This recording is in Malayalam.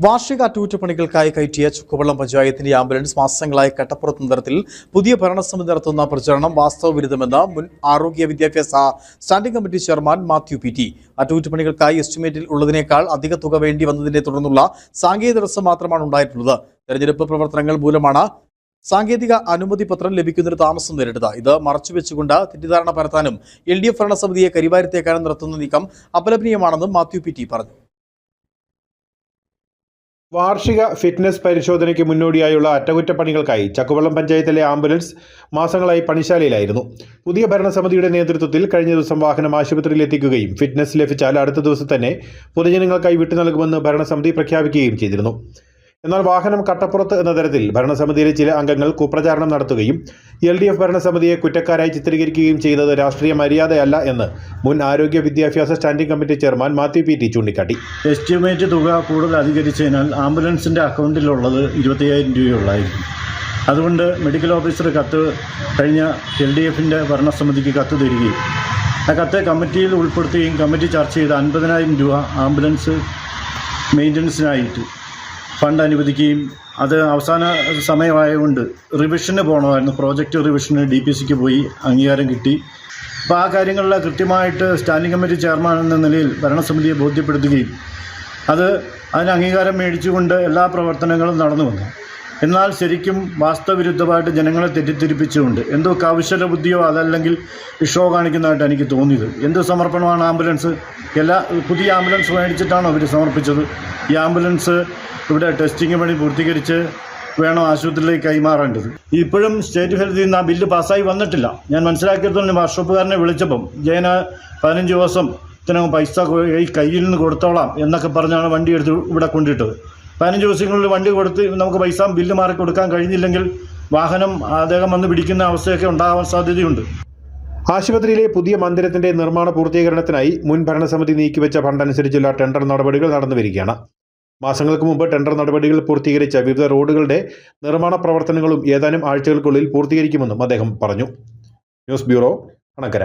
വാർഷിക അറ്റകുറ്റപ്പണികൾക്കായി കയറ്റിയ ചുക്കുവള്ളം പഞ്ചായത്തിന്റെ ആംബുലൻസ് മാസങ്ങളായി കട്ടപ്പുറത്ത് നഗരത്തിൽ പുതിയ ഭരണസമിതി നടത്തുന്ന പ്രചരണം വാസ്തവവിരുദ്ധമെന്ന് മുൻ ആരോഗ്യ വിദ്യാഭ്യാസ standing committee chairman Mathew P. അറ്റകുറ്റപ്പണികൾക്കായി എസ്റ്റിമേറ്റിൽ ഉള്ളതിനേക്കാൾ അധിക തുക വേണ്ടി വന്നതിനെ തുടർന്നുള്ള സാങ്കേതിക തടസ്സം മാത്രമാണ് ഉണ്ടായിട്ടുള്ളത്. തെരഞ്ഞെടുപ്പ് പ്രവർത്തനങ്ങൾ മൂലമാണ് സാങ്കേതിക അനുമതി പത്രം ലഭിക്കുന്നതിന് താമസം നേരിട്ടത്. ഇത് മറച്ചുവെച്ചുകൊണ്ട് തെറ്റിദ്ധാരണ പരത്താനും LDF ഭരണസമിതിയെ കരിവാരിത്തേക്കാനും നടത്തുന്ന നീക്കം അപലപനീയമാണെന്നും മാത്യു പി പറഞ്ഞു. വാർഷിക ഫിറ്റ്നസ് പരിശോധനയ്ക്ക് മുന്നോടിയായുള്ള അറ്റകുറ്റപ്പണികൾക്കായി ചക്കുവള്ളം പഞ്ചായത്തിലെ ആംബുലൻസ് മാസങ്ങളായി പണിശാലയിലായിരുന്നു. പുതിയ ഭരണസമിതിയുടെ നേതൃത്വത്തിൽ കഴിഞ്ഞ ദിവസം വാഹനം ആശുപത്രിയിൽ എത്തിക്കുകയും ഫിറ്റ്നസ് ലഭിച്ചാൽ അടുത്ത ദിവസം തന്നെ പൊതുജനങ്ങൾക്കായി വിട്ടു നൽകുമെന്ന് ഭരണസമിതി പ്രഖ്യാപിക്കുകയും ചെയ്തിരുന്നു. എന്നാൽ വാഹനം കട്ടപ്പുറത്ത് എന്ന തരത്തിൽ ഭരണസമിതിയിലെ ചില അംഗങ്ങൾ കുപ്രചാരണം നടത്തുകയും LDF ഭരണസമിതിയെ കുറ്റക്കാരായി ചിത്രീകരിക്കുകയും ചെയ്യുന്നത് രാഷ്ട്രീയ മര്യാദയല്ല എന്ന് മുൻ ആരോഗ്യ വിദ്യാഭ്യാസ standing committee chairman Mathew P ചൂണ്ടിക്കാട്ടി. എസ്റ്റിമേറ്റ് തുക കൂടുതൽ അധികരിച്ചതിനാൽ ആംബുലൻസിൻ്റെ അക്കൗണ്ടിലുള്ളത് 25,000 രൂപയുള്ളായിരുന്നു. അതുകൊണ്ട് മെഡിക്കൽ ഓഫീസർ കത്ത് കഴിഞ്ഞ LDFിൻ്റെ ഭരണസമിതിക്ക് കത്ത് തരികയും ആ കത്ത് കമ്മിറ്റിയിൽ ഉൾപ്പെടുത്തുകയും കമ്മിറ്റി ചർച്ച ചെയ്ത് 50,000 രൂപ ആംബുലൻസ് മെയിൻ്റനൻസിനായിട്ട് ഫണ്ട് അനുവദിക്കുകയും അത് അവസാന സമയമായതുകൊണ്ട് റിവിഷന് പോകണമായിരുന്നു. പ്രോജക്റ്റ് റിവിഷന് DPCക്ക് പോയി അംഗീകാരം കിട്ടി. അപ്പോൾ ആ കാര്യങ്ങളിൽ കൃത്യമായിട്ട് സ്റ്റാൻഡിംഗ് കമ്മിറ്റി ചെയർമാൻ എന്ന നിലയിൽ ഭരണസമിതിയെ ബോധ്യപ്പെടുത്തുകയും അതിന് അംഗീകാരം മേടിച്ചുകൊണ്ട് എല്ലാ പ്രവർത്തനങ്ങളും നടന്നു വന്നു. എന്നാൽ ശരിക്കും വാസ്തവവിരുദ്ധമായിട്ട് ജനങ്ങളെ തെറ്റിദ്ധരിപ്പിച്ചുകൊണ്ട് എന്തോ കൗശല ബുദ്ധിയോ അതല്ലെങ്കിൽ ഷോ കാണിക്കുന്നതായിട്ട് എനിക്ക് തോന്നിയത്. എന്ത് സമർപ്പണമാണ് ആംബുലൻസ്? പുതിയ ആംബുലൻസ് മേടിച്ചിട്ടാണോ അവർ സമർപ്പിച്ചത്? ഈ ആംബുലൻസ് ഇവിടെ ടെസ്റ്റിംഗ് പണി പൂർത്തീകരിച്ച് വേണം ആശുപത്രിയിലേക്ക് കൈമാറേണ്ടത്. ഇപ്പോഴും സ്റ്റേറ്റ് ഹെൽത്തിൽ നിന്ന് ആ ബില്ല് പാസ്സായി വന്നിട്ടില്ല. ഞാൻ മനസ്സിലാക്കിയതുകൊണ്ട് വർക്ക്ഷോപ്പുകാരനെ വിളിച്ചപ്പം ജയന് 15 ദിവസത്തിനകം പൈസ കയ്യിൽ നിന്ന് കൊടുത്തോളാം എന്നൊക്കെ പറഞ്ഞാണ് വണ്ടി എടുത്ത് ഇവിടെ കൊണ്ടിട്ടത്. 15 ദിവസങ്ങളിൽ വണ്ടി കൊടുത്ത് നമുക്ക് പൈസ ബില്ല് മാറി കൊടുക്കാൻ കഴിഞ്ഞില്ലെങ്കിൽ വാഹനം അദ്ദേഹം വന്ന് പിടിക്കുന്ന അവസ്ഥയൊക്കെ ഉണ്ടാകാൻ സാധ്യതയുണ്ട്. ആശുപത്രിയിലെ പുതിയ മന്ദിരത്തിന്റെ നിർമ്മാണ പൂർത്തീകരണത്തിനായി മുൻ ഭരണസമിതി നീക്കിവെച്ച ഫണ്ട് അനുസരിച്ചുള്ള ടെൻഡർ നടപടികൾ നടന്നു വരികയാണ്. മാസങ്ങൾക്ക് മുമ്പ് ടെൻഡർ നടപടികൾ പൂർത്തീകരിച്ച വിവിധ റോഡുകളുടെ നിർമ്മാണ പ്രവർത്തനങ്ങളും ഏതാനും ആഴ്ചകൾക്കുള്ളിൽ പൂർത്തീകരിക്കുമെന്നും അദ്ദേഹം പറഞ്ഞു. News bureau, Anakkara.